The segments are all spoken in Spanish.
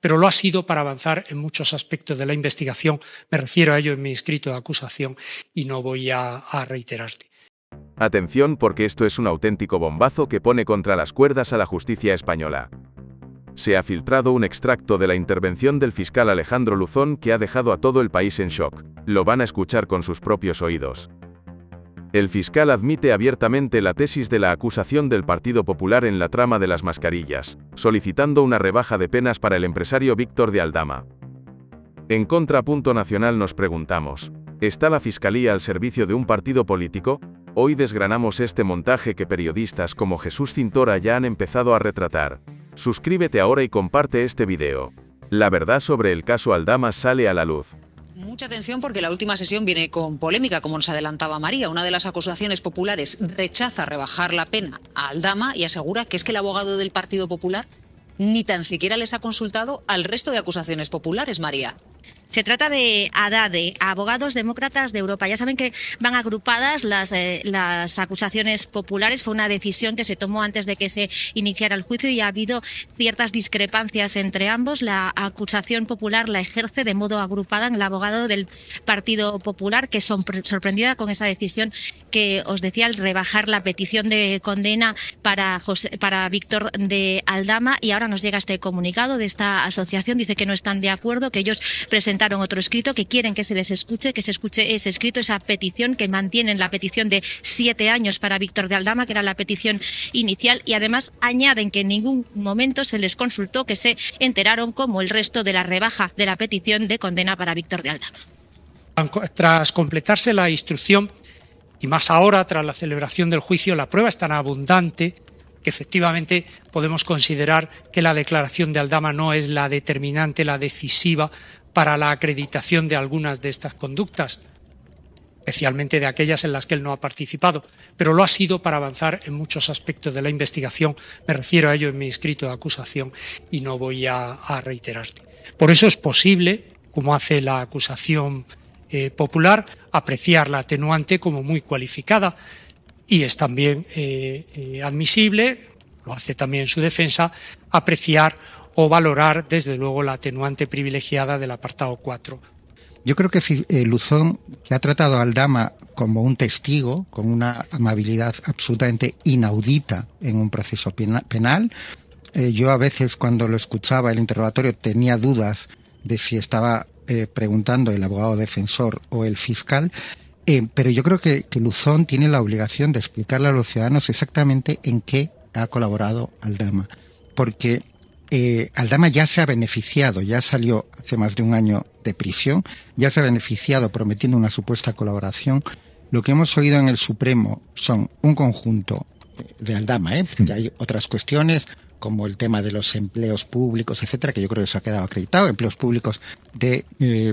pero lo ha sido para avanzar en muchos aspectos de la investigación. Me refiero a ello en mi escrito de acusación y no voy a reiterarte. Atención, porque esto es un auténtico bombazo que pone contra las cuerdas a la justicia española. Se ha filtrado un extracto de la intervención del fiscal Alejandro Luzón que ha dejado a todo el país en shock. Lo van a escuchar con sus propios oídos. El fiscal admite abiertamente la tesis de la acusación del Partido Popular en la trama de las mascarillas, solicitando una rebaja de penas para el empresario Víctor de Aldama. En Contrapunto Nacional nos preguntamos, ¿está la Fiscalía al servicio de un partido político? Hoy desgranamos este montaje que periodistas como Jesús Cintora ya han empezado a retratar. Suscríbete ahora y comparte este video. La verdad sobre el caso Aldama sale a la luz. Mucha atención porque la última sesión viene con polémica, como nos adelantaba María. Una de las acusaciones populares rechaza rebajar la pena a Aldama y asegura que es que el abogado del Partido Popular ni tan siquiera les ha consultado al resto de acusaciones populares, María. Se trata de ADADE, Abogados Demócratas de Europa. Ya saben que van agrupadas las acusaciones populares. Fue una decisión que se tomó antes de que se iniciara el juicio y ha habido ciertas discrepancias entre ambos. La acusación popular la ejerce de modo agrupada en el abogado del Partido Popular, que sorprendida con esa decisión que os decía, al rebajar la petición de condena para Víctor de Aldama. Y ahora nos llega este comunicado de esta asociación. Dice que no están de acuerdo, que ellos presentaron otro escrito, que quieren que se les escuche, que se escuche ese escrito, esa petición, que mantienen la petición de 7 años para Víctor de Aldama, que era la petición inicial, y además añaden que en ningún momento se les consultó, que se enteraron como el resto de la rebaja de la petición de condena para Víctor de Aldama. Tras completarse la instrucción, y más ahora tras la celebración del juicio, la prueba es tan abundante que efectivamente podemos considerar que la declaración de Aldama no es la determinante, la decisiva para la acreditación de algunas de estas conductas, especialmente de aquellas en las que él no ha participado, pero lo ha sido para avanzar en muchos aspectos de la investigación. Me refiero a ello en mi escrito de acusación y no voy a reiterarte. Por eso es posible, como hace la acusación popular, apreciar la atenuante como muy cualificada, y es también admisible, lo hace también su defensa, apreciar o valorar, desde luego, la atenuante privilegiada del apartado 4. Yo creo que Luzón, que ha tratado a Aldama como un testigo, con una amabilidad absolutamente inaudita en un proceso penal. Yo a veces, cuando lo escuchaba el interrogatorio, tenía dudas de si estaba preguntando el abogado defensor o el fiscal, pero yo creo que Luzón tiene la obligación de explicarle a los ciudadanos exactamente en qué ha colaborado Aldama, porque Aldama ya se ha beneficiado, ya salió hace más de un año de prisión, ya se ha beneficiado prometiendo una supuesta colaboración. Lo que hemos oído en el Supremo son un conjunto de Aldama, ya hay otras cuestiones como el tema de los empleos públicos, etcétera, que yo creo que eso ha quedado acreditado, empleos públicos de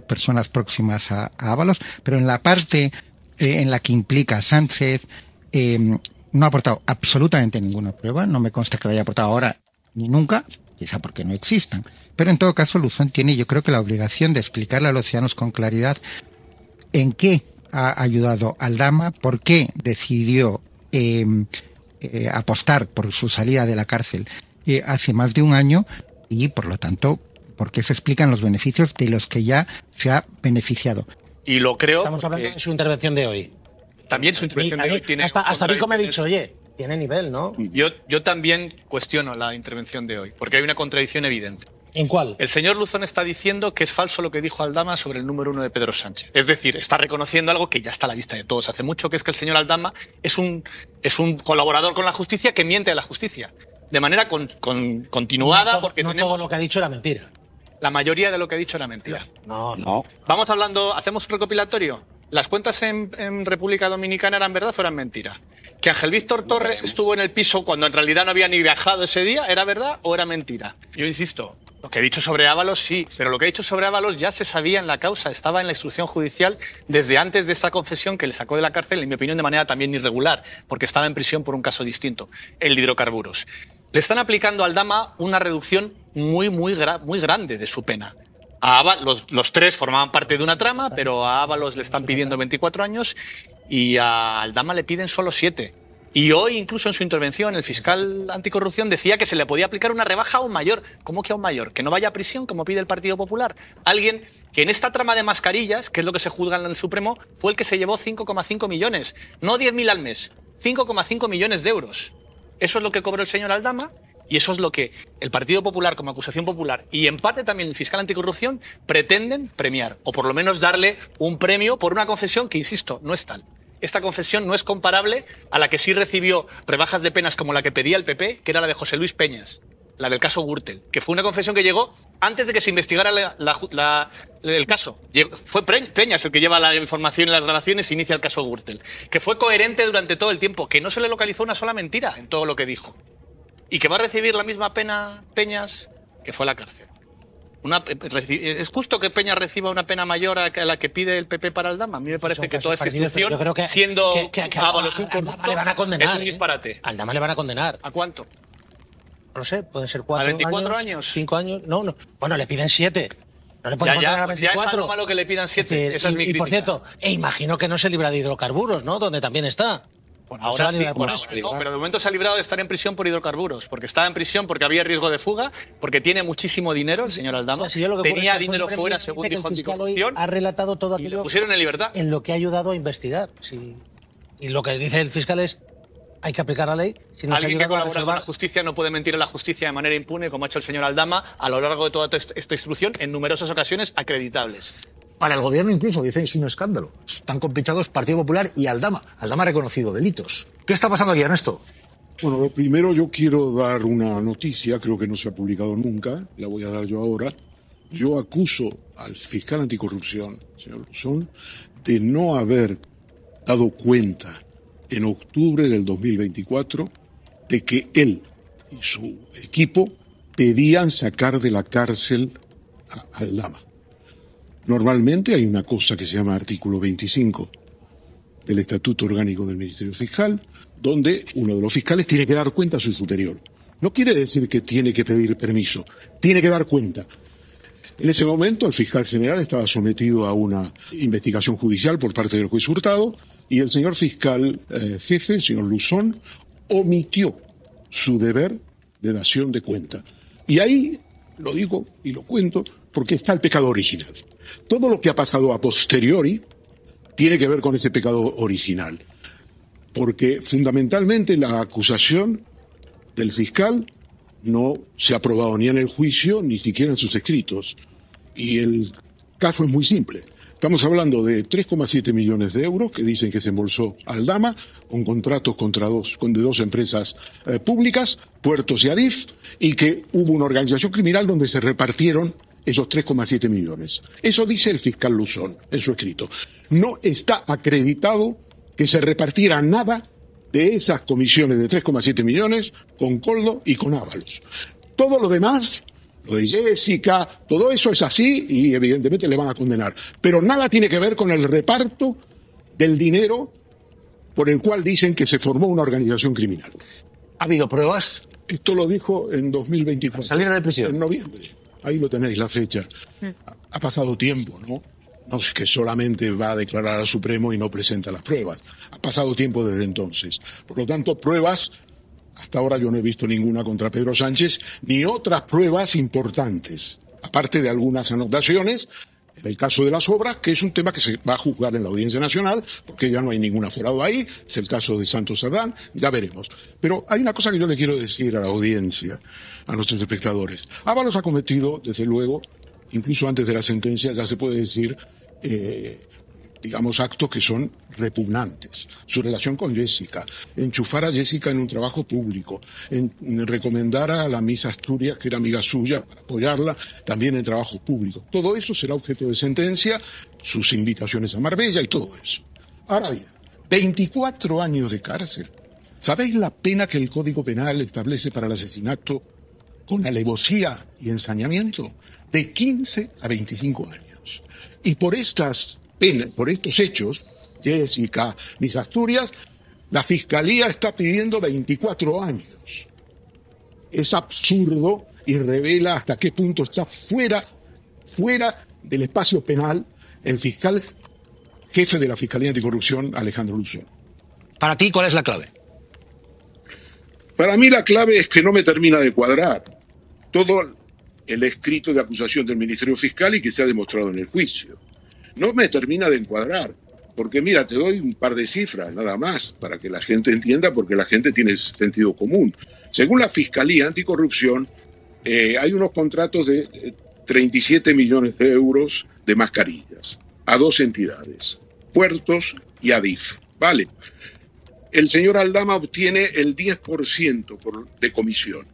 personas próximas a Ábalos, pero en la parte en la que implica a Sánchez, no ha aportado absolutamente ninguna prueba, no me consta que lo haya aportado ahora ni nunca, quizá porque no existan, pero en todo caso Luzón tiene, yo creo que la obligación de explicarle a los ciudadanos con claridad en qué ha ayudado Aldama, por qué decidió apostar por su salida de la cárcel hace más de un año y, por lo tanto, por qué se explican los beneficios de los que ya se ha beneficiado. Y lo creo. Estamos hablando de su intervención de hoy. También su intervención de hoy tiene. Hasta Vico me ha dicho, oye, tiene nivel, ¿no? Yo también cuestiono la intervención de hoy, porque hay una contradicción evidente. ¿En cuál? El señor Luzón está diciendo que es falso lo que dijo Aldama sobre el número 1 de Pedro Sánchez. Es decir, está reconociendo algo que ya está a la vista de todos hace mucho, que es que el señor Aldama es un colaborador con la justicia que miente a la justicia. De manera continuada, no, porque no tenemos... todo lo que ha dicho era mentira. La mayoría de lo que ha dicho era mentira. No. Vamos hablando, hacemos un recopilatorio. ¿Las cuentas en República Dominicana eran verdad o eran mentira? ¿Que Ángel Víctor Torres estuvo en el piso cuando en realidad no había ni viajado ese día, era verdad o era mentira? Yo insisto, lo que he dicho sobre Ábalos sí, pero lo que he dicho sobre Ábalos ya se sabía en la causa, estaba en la instrucción judicial desde antes de esta confesión que le sacó de la cárcel, en mi opinión de manera también irregular, porque estaba en prisión por un caso distinto, el de hidrocarburos. Le están aplicando a Aldama una reducción muy grande de su pena. A Ábalos, los tres formaban parte de una trama, pero a Ábalos le están pidiendo 24 años y a Aldama le piden solo 7. Y hoy, incluso en su intervención, el fiscal anticorrupción decía que se le podía aplicar una rebaja aún mayor. ¿Cómo que aún mayor? ¿Que no vaya a prisión, como pide el Partido Popular? Alguien que en esta trama de mascarillas, que es lo que se juzga en el Supremo, fue el que se llevó 5,5 millones. No 10.000 al mes, 5,5 millones de euros. Eso es lo que cobró el señor Aldama y eso es lo que el Partido Popular, como acusación popular, y en parte también el fiscal anticorrupción, pretenden premiar. O por lo menos darle un premio por una confesión que, insisto, no es tal. Esta confesión no es comparable a la que sí recibió rebajas de penas como la que pedía el PP, que era la de José Luis Peñas, la del caso Gürtel, que fue una confesión que llegó antes de que se investigara el caso. Fue Peñas el que lleva la información y las grabaciones e inicia el caso Gürtel, que fue coherente durante todo el tiempo, que no se le localizó una sola mentira en todo lo que dijo, y que va a recibir la misma pena Peñas que fue a la cárcel. ¿Es justo que Peña reciba una pena mayor a la que pide el PP para Aldama? A mí me parece que toda esta institución, siendo Aldama le van a condenar, es un disparate. Aldama le van a condenar. ¿A cuánto? No sé, pueden ser 4 ¿A 24 años? 5 años. No. Bueno, le piden 7. No le pueden condenar a 24. Ya es algo malo que le pidan 7. Esa es mi crítica. Y por cierto, imagino que no se libra de hidrocarburos, ¿no? Donde también está. Bueno, ahora sí, no, pero de momento se ha librado de estar en prisión por hidrocarburos, porque estaba en prisión porque había riesgo de fuga, porque tiene muchísimo dinero el señor Aldama, tenía dinero fuera, según dijo Anticorrupción, ha relatado todo aquello y lo pusieron en libertad. En lo que ha ayudado a investigar. Sí. Y lo que dice el fiscal es, hay que aplicar la ley. Si no Alguien que colabora con la justicia no puede mentir a la justicia de manera impune, como ha hecho el señor Aldama a lo largo de toda esta instrucción, en numerosas ocasiones acreditables. Para el gobierno incluso, dicen, es un escándalo. Están compinchados Partido Popular y Aldama. Aldama ha reconocido delitos. ¿Qué está pasando aquí, Ernesto? Bueno, lo primero yo quiero dar una noticia, creo que no se ha publicado nunca, la voy a dar yo ahora. Yo acuso al fiscal anticorrupción, señor Luzón, de no haber dado cuenta en octubre del 2024 de que él y su equipo pedían sacar de la cárcel a Aldama. Normalmente hay una cosa que se llama artículo 25 del Estatuto Orgánico del Ministerio Fiscal, donde uno de los fiscales tiene que dar cuenta a su superior. No quiere decir que tiene que pedir permiso, tiene que dar cuenta. En ese momento el fiscal general estaba sometido a una investigación judicial por parte del juez Hurtado y el señor fiscal jefe, el señor Luzón, omitió su deber de dación de cuenta. Y ahí lo digo y lo cuento porque está el pecado original. Todo lo que ha pasado a posteriori tiene que ver con ese pecado original, porque fundamentalmente la acusación del fiscal no se ha probado ni en el juicio ni siquiera en sus escritos. Y el caso es muy simple. Estamos hablando de 3,7 millones de euros que dicen que se embolsó Aldama con contratos de dos empresas públicas, Puertos y Adif, y que hubo una organización criminal donde se repartieron esos 3,7 millones. Eso dice el fiscal Luzón en su escrito. No está acreditado que se repartiera nada de esas comisiones de 3,7 millones con Coldo y con Ábalos. Todo lo demás, lo de Jessica, todo eso es así y evidentemente le van a condenar. Pero nada tiene que ver con el reparto del dinero por el cual dicen que se formó una organización criminal. ¿Ha habido pruebas? Esto lo dijo en 2024. ¿Salieron de prisión? En noviembre. Ahí lo tenéis, la fecha. Ha pasado tiempo, ¿no? No es que solamente va a declarar al Supremo y no presenta las pruebas. Ha pasado tiempo desde entonces. Por lo tanto, pruebas, hasta ahora yo no he visto ninguna contra Pedro Sánchez, ni otras pruebas importantes, aparte de algunas anotaciones, en el caso de las obras, que es un tema que se va a juzgar en la Audiencia Nacional, porque ya no hay ningún aforado ahí, es el caso de Santos Cerdán, ya veremos. Pero hay una cosa que yo le quiero decir a la audiencia, a nuestros espectadores. Ábalos ha cometido, desde luego, incluso antes de la sentencia, ya se puede decir, digamos, actos que son repugnantes. Su relación con Jessica, enchufar a Jessica en un trabajo público, en recomendar a la Miss Asturias, que era amiga suya, para apoyarla también en trabajo público. Todo eso será objeto de sentencia, sus invitaciones a Marbella y todo eso. Ahora bien, 24 años de cárcel. ¿Sabéis la pena que el Código Penal establece para el asesinato con alevosía y ensañamiento? De 15 a 25 años. Y por estas penas, por estos hechos, Jessica, Miss Asturias, la Fiscalía está pidiendo 24 años. Es absurdo y revela hasta qué punto está fuera del espacio penal el fiscal jefe de la Fiscalía Anticorrupción, Alejandro Luzón. Para ti, ¿cuál es la clave? Para mí la clave es que no me termina de cuadrar todo el escrito de acusación del Ministerio Fiscal y que se ha demostrado en el juicio. No me termina de encuadrar, porque mira, te doy un par de cifras nada más para que la gente entienda, porque la gente tiene sentido común. Según la Fiscalía Anticorrupción, hay unos contratos de 37 millones de euros de mascarillas a dos entidades, Puertos y Adif, ¿vale? El señor Aldama obtiene el 10% de comisión,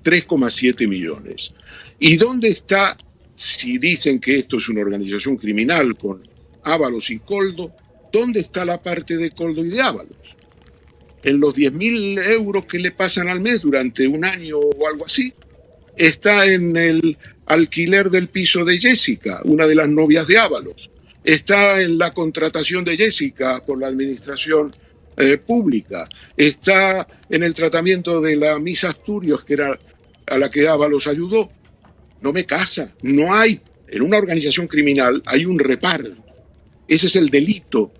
3,7 millones. ¿Y dónde está, si dicen que esto es una organización criminal con Ábalos y Koldo, dónde está la parte de Koldo y de Ábalos? En los 10.000 euros que le pasan al mes durante un año o algo así. Está en el alquiler del piso de Jessica, una de las novias de Ábalos. Está en la contratación de Jessica por la administración pública. Está en el tratamiento de la Miss Asturias, que era a la que Ábalos ayudó. No me casa. No hay, en una organización criminal hay un reparto. Ese es el delito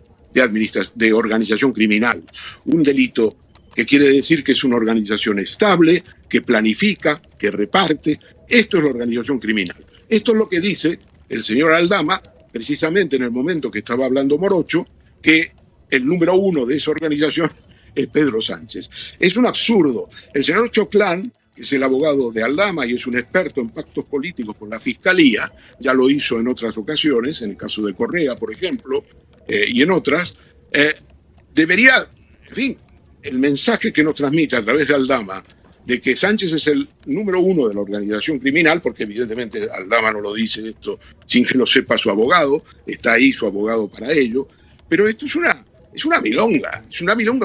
de organización criminal. Un delito que quiere decir que es una organización estable, que planifica, que reparte. Esto es la organización criminal. Esto es lo que dice el señor Aldama, precisamente en el momento que estaba hablando Morocho, que el número uno de esa organización es Pedro Sánchez. Es un absurdo. El señor Choclán, que es el abogado de Aldama y es un experto en pactos políticos con la Fiscalía, ya lo hizo en otras ocasiones, en el caso de Correa, por ejemplo, y en otras, debería, en fin, el mensaje que nos transmite a través de Aldama de que Sánchez es el número uno de la organización criminal, porque evidentemente Aldama no lo dice esto sin que lo sepa su abogado, está ahí su abogado para ello, pero esto es una milonga,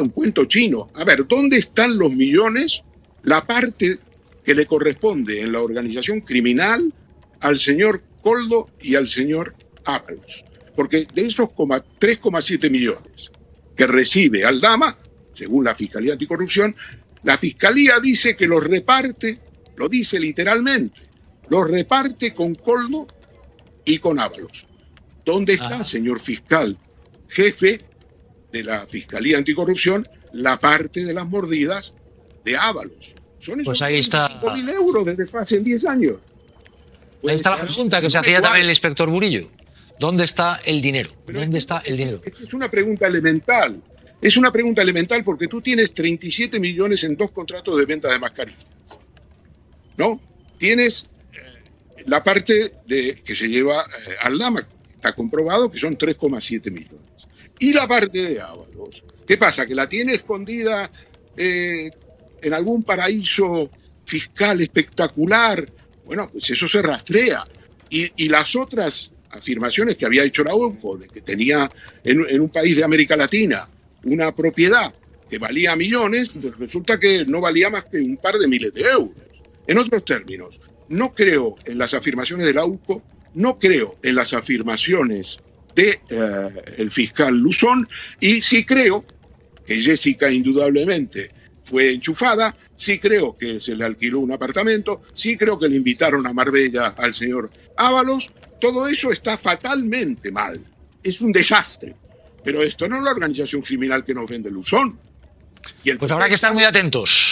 un cuento chino. A ver, ¿dónde están los millones? La parte que le corresponde en la organización criminal al señor Koldo y al señor Ábalos. Porque de esos 3,7 millones que recibe Aldama, según la Fiscalía Anticorrupción, la Fiscalía dice que los reparte, lo dice literalmente, los reparte con Koldo y con Ábalos. ¿Dónde está, señor fiscal jefe de la Fiscalía Anticorrupción, la parte de las mordidas de Ábalos? Son esos pues ahí está 5.000 euros de desfase en 10 años. Ahí está la pregunta que se hacía también el inspector Murillo. ¿Dónde está el dinero? ¿Dónde está el dinero? Es una pregunta elemental. Es una pregunta elemental porque tú tienes 37 millones en 2 contratos de venta de mascarillas. ¿No? Tienes la parte que se lleva Aldama, está comprobado que son 3,7 millones. Y la parte de Ábalos, ¿qué pasa? ¿Que la tiene escondida en algún paraíso fiscal espectacular? Bueno, pues eso se rastrea. Y las otras afirmaciones que había hecho la UNCO, de que tenía en un país de América Latina una propiedad que valía millones, pues resulta que no valía más que un par de miles de euros. En otros términos, no creo en las afirmaciones de la UNCO, no creo en las afirmaciones del fiscal Luzón, y sí creo que Jessica indudablemente fue enchufada, sí creo que se le alquiló un apartamento, sí creo que le invitaron a Marbella al señor Ábalos. Todo eso está fatalmente mal, es un desastre. Pero esto no es la organización criminal que nos vende Luzón. Pues habrá que estar muy atentos.